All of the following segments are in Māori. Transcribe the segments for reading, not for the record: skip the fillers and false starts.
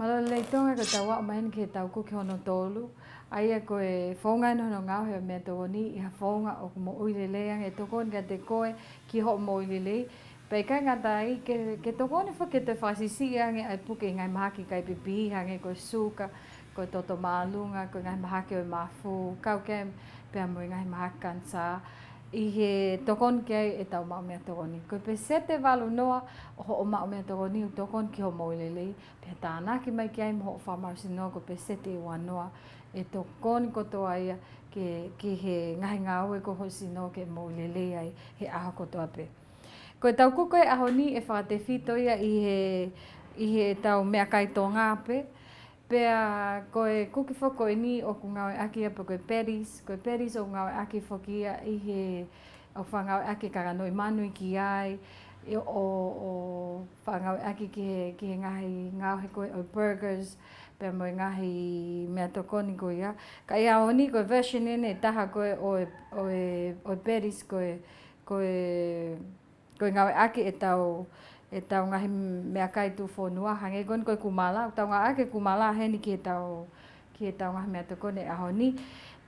Lelei Tonga ko tawa main ke tau ku ke ono tolu. Aia ko e whaunga no ngau he Feime'atokoni I ha whaunga o mo ui Lelei ang e tokon ka te koe ki ho mo ui Lelei. Pei kai ngata ai ke tokoni wha ke te whasisi ang e ai puke ngai mahaki kai pipi ang e koe suka, koe toto maalunga, koe ngai mahaki o mafu, kau ke pia mo ngai mahaki kansa. I he tokon ke e tau Feime'atokoni. Koe pe sete walu noa o ho o Feime'atokoni o tokon ki ho mo ui Lelei. Pia tāna ki mai ki ai mo ho whamausi noa ko pe sete I wanoa. E tokoni kotoa ia ki he ngahi ngau e ko hosi noa ke mo ui Lelei ai he aho kotoa pe. Koe tau kuko e aho ni e whakate whito ia I he tau mea kai Tonga pe. Pea koe kuki whako e ni o ku ngau e aki apa koe Patties. Koe Patties o ngau e aki whaki ia I he o whangau e aki karanoi manui ki ai. O whangau e aki ki he ngahi ngau he koe o burgers. Pea mo ngahi Feime'atokoni koe ia. Ka ia o ni koe version ene taha koe o Patties koe ngau e aki e tau ngahi mea kai tu whonua hange kon koe kumala. Tau ngau ake kumala heni ki e tau ngahi Feime'atokoni e aho ni.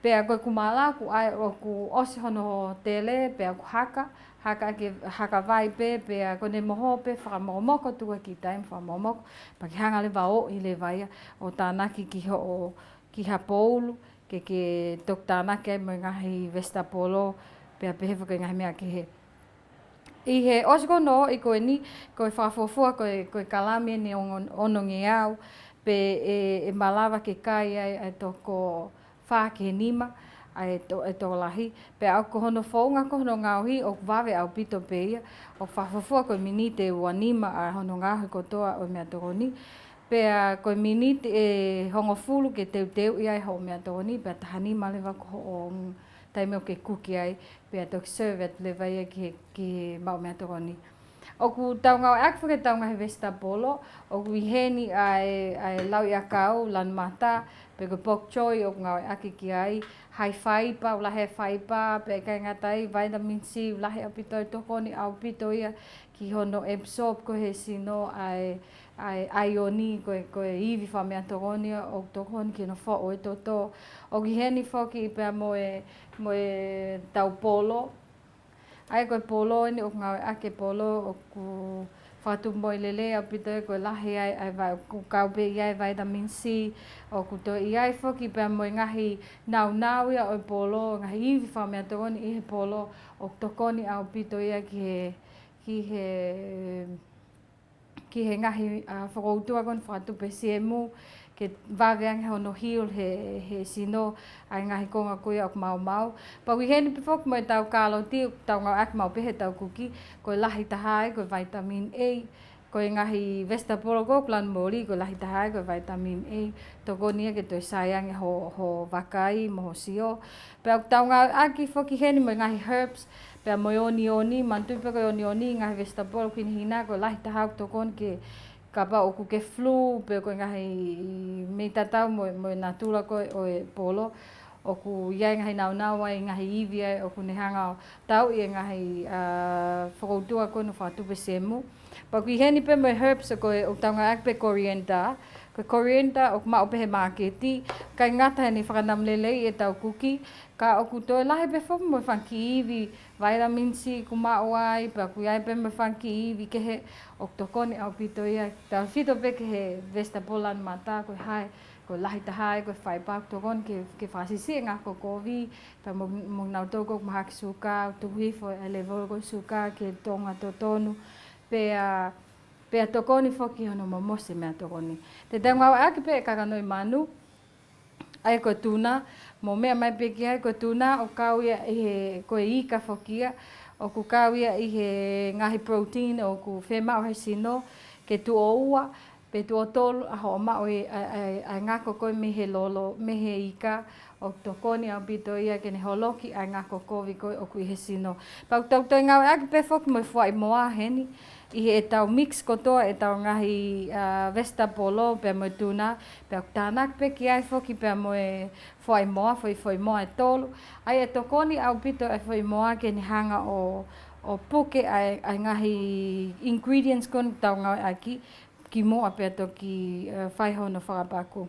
Pea koe kumala ku ai o ku osi hono tele pea ku haka vai pe pea kone moho pe whakamomoko tua ki taim whakamomoko. Paki hanga le wao I le vaia o tānaki ki ha poulu ke tok tānaki ai mo ngahi vestapolo pea pehewa koe ngahi mea ke he. I he osi kono I koe ni, koe whafofua koe kalami ni ono nge au, pe e malawa ke kai ai toko whake nima, ai to lahi, pe au ko hono whaunga ko hono ngauhi o wawe au pito pe ia, o whafofua koe minite ua nima a hono ngauhi kotoa o Feime'atokoni, pea koe minite e hongo fulu ke teu ia ho Feime'atokoni, pea tahanima lewa ko o taime o ke kuki ai, pea toki serve lewa ia ki Feime'atokoni. O ku tau ngau ak whake tau ngahi vestapolo, o ku iheni ai lau I akau, lan mata, pe ko bok choy o ngau aki ki ai, hai whaipa, ulahe whaipa, pe kai ngatai, vitamin C, ulahe apito I tokoni au pito ia, ki hono absorb ko he sino ai oni koe iwi Feime'atokoni o tokoni ki no wha o e toto. O ki heni whoki pea moe tau polo. Ai koe polo ni o ngau ake polo o ku whatu moi Lelei au pito e koe lahi ai vai ku kaupe iai vitamin C o ku to iai whoki pea moi ngahi nau ia o polo ngahi iwi Feime'atokoni I he polo o tokoni au pito ia ki he ngahi whakoutua kon whatu pe siemu ke waweang hono hiul he sino ai ngahi konga kuia o mau. Pa wiheni pifok mo tau kalo ti tau ngau ak mau pehe tau kuki koe lahi tahai koe vitamin A koe ngahi vestapolo ko plan mori koe lahi tahai koe vitamin A tokoni ke toi sayang ho wakai mo sio. Pea tau ngau aki foki heni mo ngahi herbs pea mo oni mantui pe koe oni ngahi vestapolo kini hina koe lahi tahai tokoni ke kapa o ku ke flu pe ko ngahi me tatau mo natura ko o polo o ku ia ngahi nau ai ngahi iwi ai o ku ne hanga tau I ngahi whakoutua ko no whatu pe semu. Pa ku heni pe mo herbs ko o tanga ak pe coriander. Ko coriander o ma o pe he marketi kai ngata ni whakanam Lelei e tau kuki ka o ku toi lahi pe fo mo whanki iwi vitamin C ku mao ai pa ku ia pe mo whanki iwi ke he o tokoni au pito ia tau fito pe ke he vestapolan mata ko hai ko lahi tahai ko whai pak tokon ke whasisi ngā ko kovi pa mo nau toko mahaki suka tuhi fo level ko suka ke Tonga totonu pea tokoni foki hono momose Feime'atokoni. Te tau ngau aki pe karanoi manu ai ko tuna mo mea mai pe ki ai ko tuna o kau ia I he koe ika fokia o ku kau ia I he ngahi protein o ku whema o he sino ke tu o ua pe tu o tolu a ho ma o ai ngako koe me he lolo me he ika o tokoni au pito ia ke ne holoki ai ngako kovi koe o ku I he sino. Pau tau ngau aki pe foki mo fwai moa heni I he tau mix kotoa e tau ngahi vestapolo pe mo tuna pe tānak pe ki ai foki pe mo whai moa e tolu ai e tokoni au pito e whai moa ke ni hanga o puke ai ngahi ingredients kon tau ngau aki ki moa pia toki whaihono whakapaku.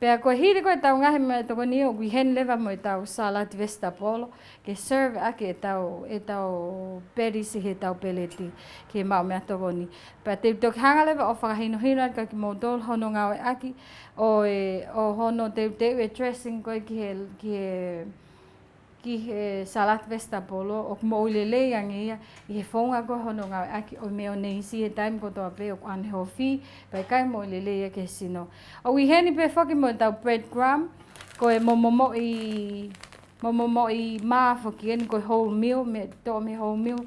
Pea koe hiri koe tau ngahi me toko ni o hen lewa mo tau salad vegetable ke serve ake e tau patties he tau peleti ke mau mea toko ni. Pea te toki hanga lewa o whakahino hino ka ki mo dol hono ngawe aki o hono te dressing koe ki he salad vegetable o mo Lelei angia I he whaunga koe hono ngawe aki o meo neisi he time ko toa pe o ane hofi pai kai mo Lelei ke sino. O heni pe whaki mo tau breadcrumb koe momomo I maa whaki eni koe whole meal me toa me whole meal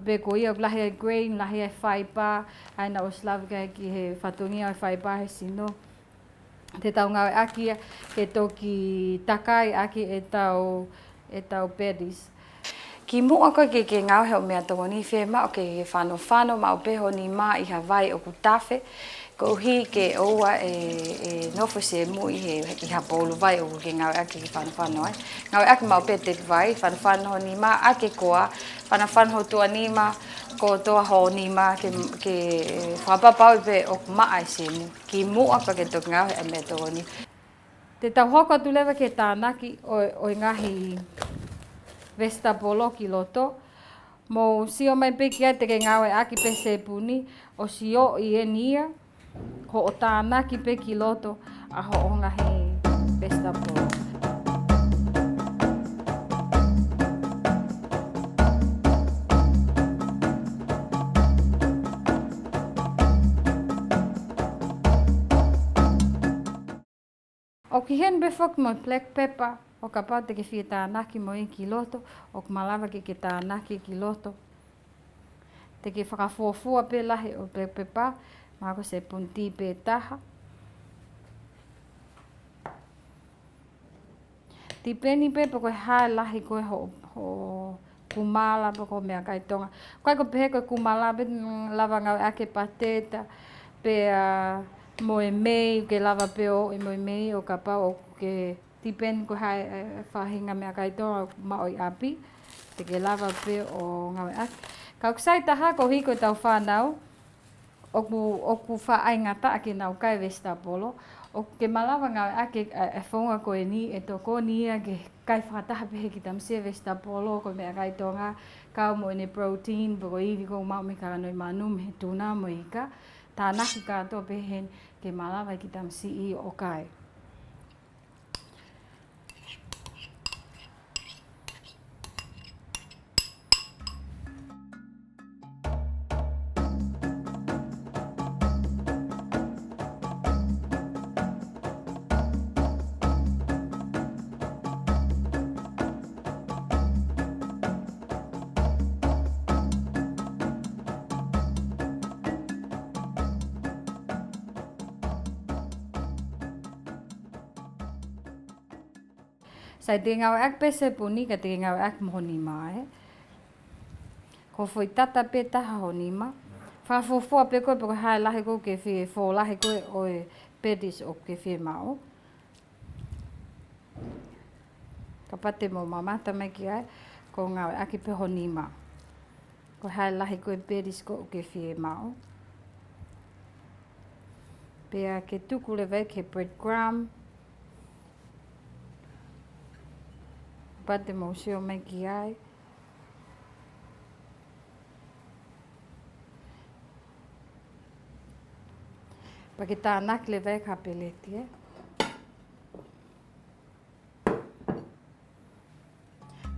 pe ko ia lahi ai grain, lahi ai whaipa aina o slavika ki he whatungia ai whaipa he sino. Te tau ngawe aki ke toki takai aki e tau patties. Ki mua koe ke ngau heo mea tongo ni Feime'atokoni ke whano ma o peho ni ma I Hawaii o kutafe. Ko hi ke oua nofo se mu I hapolu vai o ke ngau aki ki whano ai. Ngau aki ma o pe te vai, whano ni ma ake koa, whano tua ni ma ko toa ho ni ma ke whapapau pe o maa I se mu. Ki mua koe ke toki ngau heo mea tongo ni. Te tau hoko tu lewa ke tānaki o ngahi vegetable ki loto. Mo sio mai peki ai te ke ngawe aki pe se puni o sio I enia ho o tānaki pe ki loto a ho o ngahi vegetable. O ki hen befok mo black pepper o ka pau te ke whia tānaki mo I ki loto o ka malawa ke tānaki ki loto. Te ke whakafuafua pe lahi o black pepper mako se punti pe taha. Ti peni pe koe hae lahi koe ho kumala po ko mea kai Tonga. Koe ko pehe koe kumala pe lava ngau ake pateta pe Moimoi ke lava pe o Moimoi o ka pau o ke tipen ko hae whahinga mea kai Tonga ma o I api. Te ke lava pe o ngau ake. Kau ksai taha ko hiko tau whanau o ku whaai ngata ake nau kai vegetable. O ke malawa ngau ake whaunga koe ni e toko ni ke kai whataha pehe ki tamsia vegetable ko mea kai Tonga. Kau mo ene protein poko iwi ko mau me karanoi manu me tuna mo ika. Tānaki katoa pehe ke malawa ki tamsi I o kai. Sai te ngau ak pese puni ka te ngau ak mohoni mai. Ko foi tata pe taha honi ma. Whafofua pe koe poko hae lahi koe ke whie fō lahi koe o patties o ke whie mao. Ka pate mo mamata mai ki ai ko ngau aki pe honi ma. Ko hae lahi koe patties ko o ke whie mao. Pea ke tuku le vei ke breadcrumb. Pate mo sio mai ki ai. Pake tānak le vei ka peleti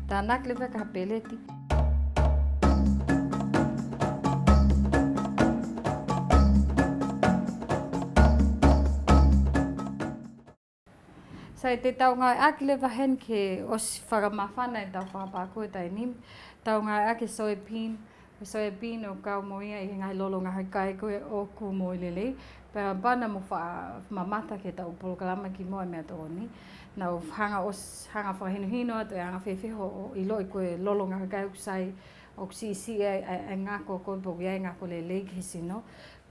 Tānak le vei ka peleti. Sai te tau ngai aki le wahen ke os whakamawhana e tau whakapako e tai nim. Tau ngai aki soybean o kau moia I ngai lolo ngai kai koe o ku moi Lelei. Pea bana mo mamata ke tau polokalama ki moa mea toko ni. Nau hanga whahino atu e hanga whewhiho I loi koe lolo ngai kai ukusai o kusisi e ngako koe poki ai ngako Lelei ki sino.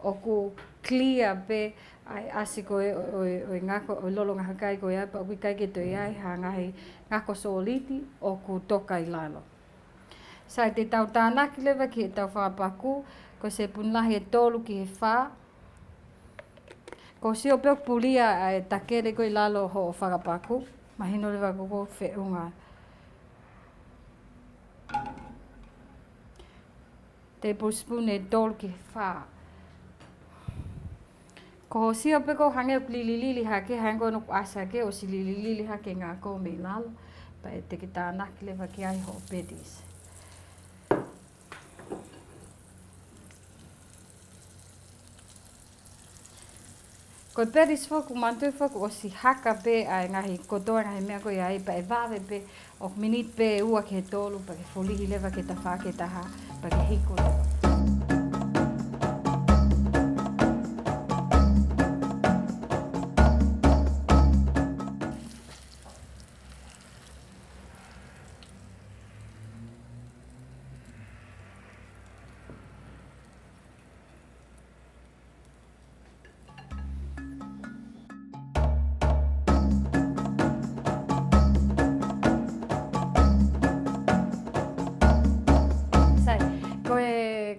O ku clear pe ai asi koe o ngako o lolo ngaka kai koe ai pa kui kai ke toi ai ha ngahi ngako soliti o ku toka I lalo. Sai te tau tānaki lewa ki he tau whapaku ko se punlahi e tolu ki he wha Ko si o peo pulia e takere ko i lalo ho o whakapaku. Mahino le wako ko whiunga. Tablespoon e dol ki wha. Ko si o pe ko hange o lili hake hango no asa ke o si lili hake ngā ko me lalo. Pa e te ki tānaki le waki ai ho pedis. Ko pedis foku mantu foku o si haka pe ai ngahi kotoa ngahi mea ko ai pa e wawe pe o minit pe ua ke tolu pa ke folihi lewa ke ta wha ke taha pa ke hiko lewa.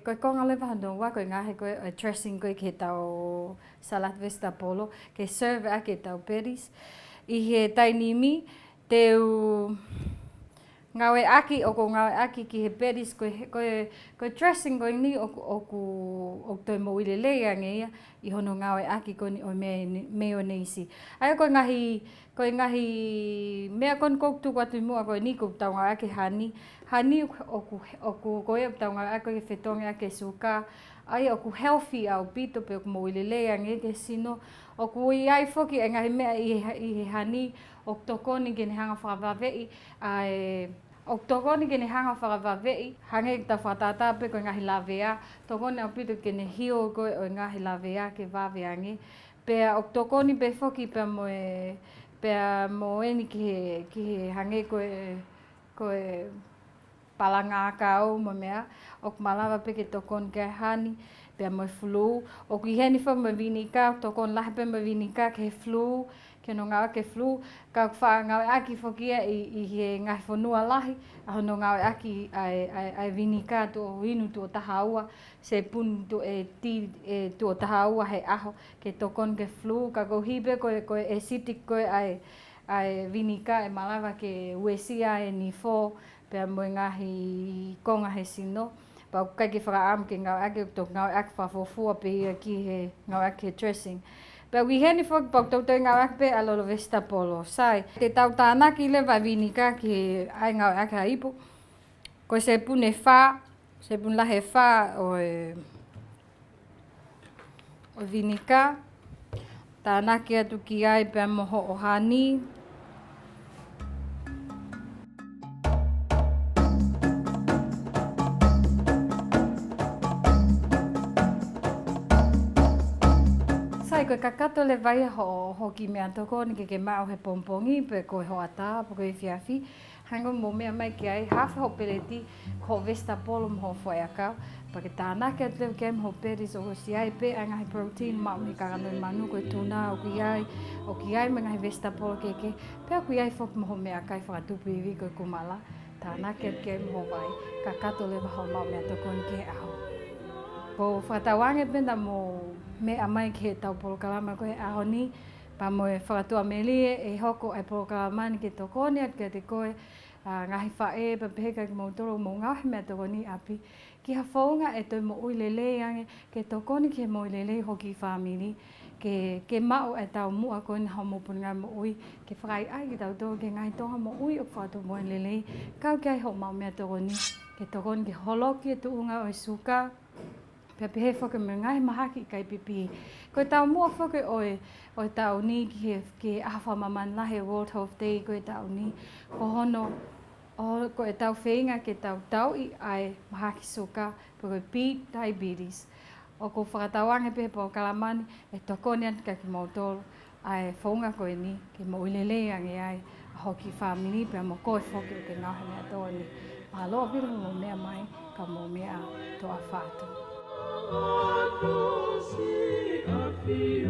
Koe konga lewa hanonga, koe ngahe koe dressing koe ke tau salad vestapolo, ke serve a ke tau peris. I he tainimi, teu ngawe aki, o ko ngawe aki ki he peris, koe dressing koe ni o toi mo i Lelei angea, i hono ngawe aki koe ni o mayonnaise. Ai koe ngahi mea kon koutu watu mua koe ni kou tau ngawe aki hani. Hani oku koe tau ngā ako ke whetonga ake suka. Ai oku healthy au pito pe oku mo i Lelei ange ke sino. Oku i ai whoki e ngahi mea i he hani. Oku tokoni ke ne hanga whakawawei. Oku tokoni ke ne hanga whakawawei. Hange ki tau whatata pe koe ngahi lawea. Tokoni au pito ke ne hio koe o ngahi lawea ke wawe ange. Pea oku tokoni pe whoki pea mo eni ki he hange koe palanga kau mo mea ok malawa pe ke tokon ke hani pe mo flu ok i heni fo mo vinika tokon lah pe mo vinika ke flu ke no nga ke flu ka fa nga aki fo kia i he nga fo nua lahi a no nga aki ai vinika to inu to tahaua se pun to to tahaua he aho ke tokon ke flu ka go hibe ko acidic ko ai vinika e malawa ke uesia e ni fo pea mo ngahi konga he sino pa kai ki whakaam ke ngau ake to ngau ake whafofua pe ki he ngau ake dressing pa wi heni fo pa to ngau ake pe alolo vestapolo sai te tau tānaki le va vinika ki ai ngau ake haipo ko se pune fa se pun la he fa o vinika tānaki atu ki ai pe moho o hani. Koe kakato le vai ho ki Feime'atokoni ke mau he pompongi pe koe ho ata po koe fiafi hango mo mea mai ki ai hafa ho peleti ho vestapolo mo ho foi akau pa ke tānaki atu le kem ho peris o si ai pe a ngahi protein mau ni karanoi manu koe tuna o ki ai me ngahi vestapolo keke pe aku iai fok mo ho mea kai whakatupu iwi koe kumala tānaki atu kem ho vai kakato le vai ho Feime'atokoni ke au po whatawange penda mo me amai ke tau polokalama koe ahoni pa mo e whakatua melie e hoko ai polokalamani ke tokoni at ke te koe ngahi whae pa peheka ki mautoro mo ngau Feime'atokoni api ki ha whaunga e toi mo ui Lelei ange ke tokoni ke mo i Lelei hoki whamiri ke mao e tau mua koe ni hau mopuni ngai mo ui ke whakai ai ki tau tō ke ngai tonga mo ui o whatu mo i Lelei kau ki ai ho Feime'atokoni ke tokoni ke holoki e tuunga o i suka pe pehe whaka me ngai mahaki kai pipi. Koe tau mua whaka o tau ni ki awha maman lahe World Health Day koe tau ni. Ko hono koe tau whainga ke tau i ai mahaki suka pe koe diabetes. O ko whakatawange pehe po kalamani e tokoni atu ka ki mautoro ai whaunga koe ni ke mo i Lelei ange ai hoki whamini pe mo koe whoki o ke ngau Feime'atokoni. Mahaloa pira mo mea mai ka mo mea toa whātu. I feel